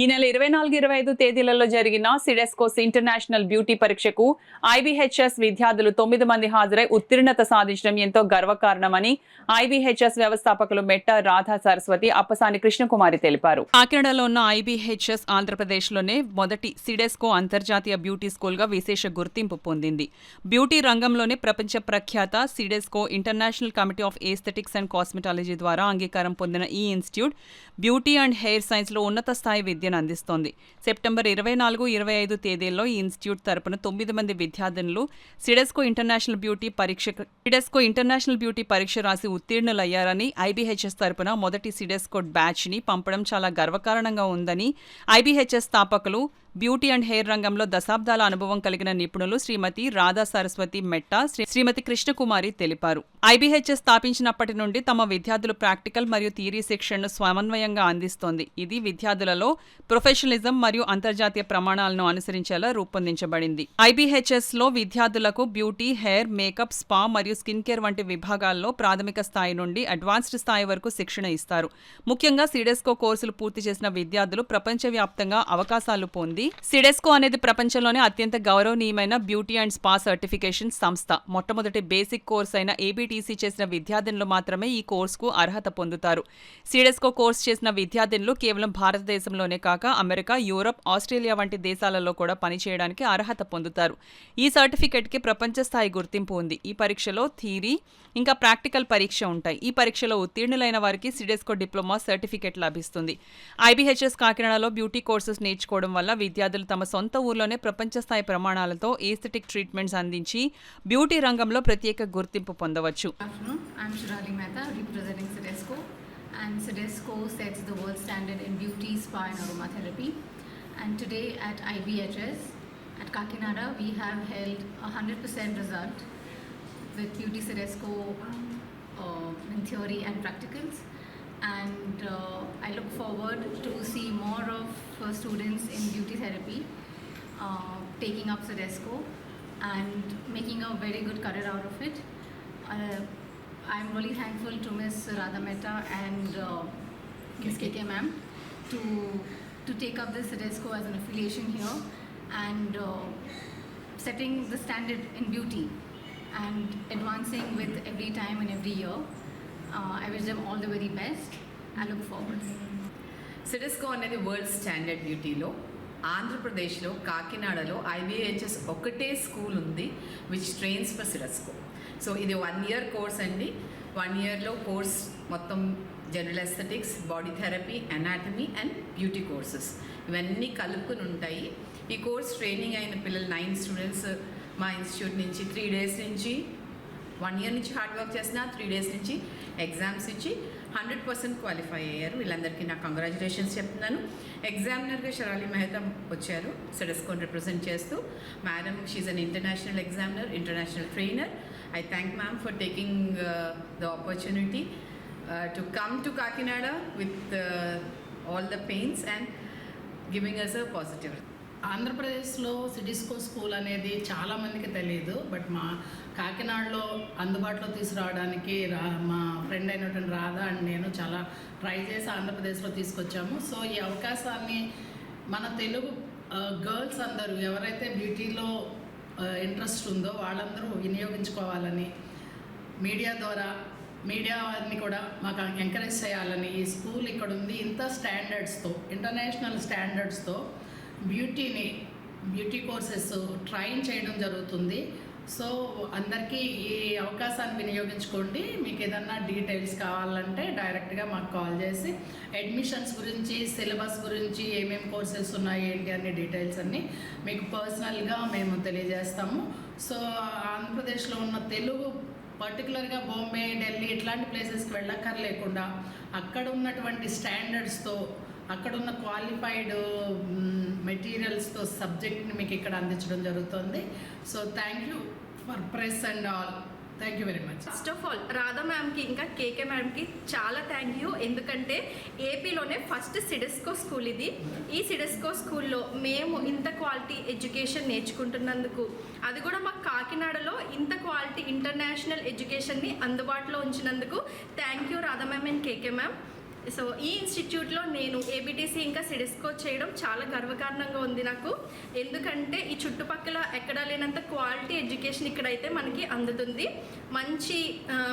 ఈ నెల 24-25 తేదీలలో జరిగిన సిడెస్కోస్ ఇంటర్నేషనల్ బ్యూటీ పరీక్షకు ఐబీహెచ్ఎస్ విద్యార్థులు 9 మంది హాజరై ఉత్తీర్ణత సాధించడం ఎంతో గర్వకారణమని ఐబీహెచ్ఎస్ వ్యవస్థాపకులు మెట్ట రాధా సరస్వతి అప్పసాని కృష్ణకుమారి తెలిపారు. కాకినాడలో ఉన్న ఐబీహెచ్ఎస్ ఆంధ్రప్రదేశ్లోనే మొదటి సిడెస్కో అంతర్జాతీయ బ్యూటీ స్కూల్గా విశేష గుర్తింపు పొందింది. బ్యూటీ రంగంలోనే ప్రపంచ ప్రఖ్యాత CIDESCO international committee of aesthetics and cosmetology ద్వారా అంగీకారం పొందిన ఈ ఇన్స్టిట్యూట్ బ్యూటీ అండ్ హెయిర్ సైన్స్లో ఉన్నత స్థాయి విద్యను అందిస్తోంది. సెప్టెంబర్ 24-25 తేదీల్లో ఈ ఇన్స్టిట్యూట్ తరపున 9 మంది విద్యార్థినులు సిడెస్కో ఇంటర్నేషనల్ బ్యూటీ పరీక్ష రాసి ఉత్తీర్ణులయ్యారని ఐబీహెచ్ఎస్ తరపున మొదటి సిడెస్కో బ్యాచ్ ని పంపడం చాలా గర్వకారణంగా ఉందని ఐబీహెచ్ఎస్ స్థాపకులు బ్యూటీ అండ్ హెయిర్ రంగంలో దశాబ్దాల అనుభవం కలిగిన నిపుణులు శ్రీమతి రాధా సరస్వతి మెట్ట, శ్రీమతి కృష్ణకుమారి తెలిపారు. ఐబీహెచ్ఎస్ స్థాపించినప్పటి నుండి తమ విద్యార్థులు ప్రాక్టికల్ మరియు థియరీ శిక్షణను సమన్వయంగా అందిస్తోంది. ఇది విద్యార్థులలో ప్రొఫెషనలిజం మరియు అంతర్జాతీయ ప్రమాణాలను అనుసరించేలా రూపొందించబడింది. ఐబీహెచ్ఎస్ లో విద్యార్థులకు బ్యూటీ, హెయిర్, మేకప్, స్పా మరియు స్కిన్ కేర్ వంటి విభాగాల్లో ప్రాథమిక స్థాయి నుండి అడ్వాన్స్డ్ స్థాయి వరకు శిక్షణ ఇస్తారు. ముఖ్యంగా సిడెస్కో కోర్సులు పూర్తి చేసిన విద్యార్థులు ప్రపంచవ్యాప్తంగా అవకాశాలు పొంది సిడెస్కో అనేది ప్రపంచంలోనే అత్యంత గౌరవనీయమైన బ్యూటీ అండ్ స్పా సర్టిఫికేషన్ సంస్థ. మొట్టమొదటి బేసిక్ కోర్స్ అయిన ఏబీటీసీ చేసిన విద్యార్థినులు మాత్రమే ఈ కోర్సుకు అర్హత పొందుతారు. సిడెస్కో కోర్సు చేసిన విద్యార్థినులు కేవలం భారతదేశంలోనే కాక అమెరికా, యూరప్, ఆస్ట్రేలియా వంటి దేశాలలో కూడా పనిచేయడానికి అర్హత పొందుతారు. ఈ సర్టిఫికెట్కి ప్రపంచ స్థాయి గుర్తింపు ఉంది. ఈ పరీక్షలో థియరీ ఇంకా ప్రాక్టికల్ పరీక్ష ఉంటాయి. ఈ పరీక్షలో ఉత్తీర్ణులైన వారికి సిడెస్కో డిప్లొమా సర్టిఫికెట్ లభిస్తుంది. ఐబీహెచ్ఎస్ కాకినాడలో బ్యూటీ కోర్సెస్ నేర్చుకోవడం వల్ల విద్యార్థులు తమ సొంత ఊర్లోనే ప్రపంచ స్థాయి ప్రమాణాలతో ఏస్థెటిక్ ట్రీట్మెంట్స్ అందించి బ్యూటీ రంగంలో ప్రత్యేక గుర్తింపు పొందవచ్చు. And Sidesco sets the world standard in beauty, spa and aromatherapy. And today at IBHS at Kakinada we have held 100% result with beauty Sidesco in theory and practicals. And I look forward to see more of students in beauty therapy taking up Sidesco and making a very good career out of it. I'm really thankful to Ms. Radha Mehta and Ms. KK ma'am to take up this Sidesco as an affiliation here and setting the standard in beauty and advancing with every time and every year. I wish them all the very best. I look forward. సిడెస్కో అనేది world standard బ్యూటీలో ఆంధ్రప్రదేశ్లో కాకినాడలో ఐబీహెచ్ఎస్ ఒకటే school ఉంది which trains for సిడెస్కో. So ఇది 1 year course అండి. 1 yearలో course మొత్తం general aesthetics, body therapy, anatomy and beauty courses ఇవన్నీ కలుపుకుని ఉంటాయి. ఈ కోర్స్ ట్రైనింగ్ అయిన పిల్లలు 9 స్టూడెంట్స్ మా ఇన్స్టిట్యూట్ నుంచి 3 days నుంచి 1 year నుంచి హార్డ్ వర్క్ చేసిన 3 days నుంచి ఎగ్జామ్స్ ఇచ్చి 100% క్వాలిఫై అయ్యారు. వీళ్ళందరికీ నాకు కంగ్రాచులేషన్స్ చెప్తున్నాను. ఎగ్జామినర్గా శరాలి మెహతా వచ్చారు సిడెస్కోని రిప్రజెంట్ చేస్తూ. Madam, she is an international examiner, international trainer. I thank ma'am for taking the opportunity to come to Kakinada with all the pains and giving us a positive. ఆంధ్రప్రదేశ్లో సిడెస్కో school అనేది చాలామందికి తెలియదు. బట్ మా కాకినాడలో అందుబాటులో తీసుకురావడానికి మా ఫ్రెండ్ అయినటువంటి రాధా అండ్ నేను చాలా ట్రై చేసి ఆంధ్రప్రదేశ్లో తీసుకొచ్చాము. సో ఈ అవకాశాన్ని మన తెలుగు గర్ల్స్ అందరూ ఎవరైతే బ్యూటీలో ఇంట్రెస్ట్ ఉందో వాళ్ళందరూ వినియోగించుకోవాలని, మీడియాని కూడా మాకు ఎంకరేజ్ చేయాలని, ఈ స్కూల్ ఇక్కడ ఉంది ఇంత స్టాండర్డ్స్తో, ఇంటర్నేషనల్ స్టాండర్డ్స్తో బ్యూటీ కోర్సెస్ ట్రైన్ చేయడం జరుగుతుంది. సో అందరికీ ఈ అవకాశాన్ని వినియోగించుకోండి. మీకు ఏదన్నా డీటెయిల్స్ కావాలంటే డైరెక్ట్గా మాకు కాల్ చేసి అడ్మిషన్స్ గురించి, సిలబస్ గురించి, ఏమేమి కోర్సెస్ ఉన్నాయి ఏంటి అనే డీటెయిల్స్ అన్నీ మీకు పర్సనల్గా మేము తెలియజేస్తాము. సో ఆంధ్రప్రదేశ్లో ఉన్న తెలుగు పర్టికులర్గా బాంబే, ఢిల్లీ ఇట్లాంటి ప్లేసెస్కి వెళ్ళక్కర్లేకుండా అక్కడ ఉన్నటువంటి స్టాండర్డ్స్తో, అక్కడున్న క్వాలిఫైడ్ మెటీరియల్స్తో సబ్జెక్ట్ని మీకు ఇక్కడ అందించడం జరుగుతుంది. So thank you for press and all. Thank you very much. First of all Radha మ్యామ్కి ఇంకా కేకే మ్యామ్కి చాలా థ్యాంక్ యూ. ఎందుకంటే ఏపీలోనే ఫస్ట్ సిడెస్కో స్కూల్ ఇది. ఈ సిడెస్కో స్కూల్లో మేము ఇంత క్వాలిటీ ఎడ్యుకేషన్ నేర్చుకుంటున్నందుకు, అది కూడా మా కాకినాడలో ఇంత క్వాలిటీ ఇంటర్నేషనల్ ఎడ్యుకేషన్ని అందుబాటులో ఉంచినందుకు thank you Radha ma'am and K K ma'am. So ఈ ఇన్స్టిట్యూట్లో నేను ఏబిటిసి ఇంకా సిడెస్కో చేయడం చాలా గర్వకారణంగా ఉంది నాకు. ఎందుకంటే ఈ చుట్టుపక్కల ఎక్కడా లేనంత క్వాలిటీ ఎడ్యుకేషన్ ఇక్కడైతే మనకి అందుతుంది. మంచి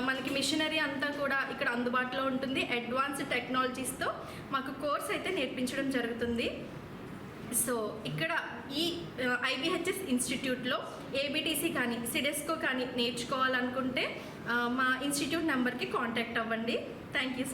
మనకి మిషనరీ అంతా కూడా ఇక్కడ అందుబాటులో ఉంటుంది. అడ్వాన్స్డ్ టెక్నాలజీస్తో మాకు కోర్స్ అయితే నేర్పించడం జరుగుతుంది. సో ఇక్కడ ఈ ఐబిహెచ్ఎస్ ఇన్స్టిట్యూట్లో ఏబిటిసి కానీ సిడెస్కో కానీ నేర్చుకోవాలనుకుంటే మా ఇన్స్టిట్యూట్ నెంబర్కి కాంటాక్ట్ అవ్వండి. Thank you so much.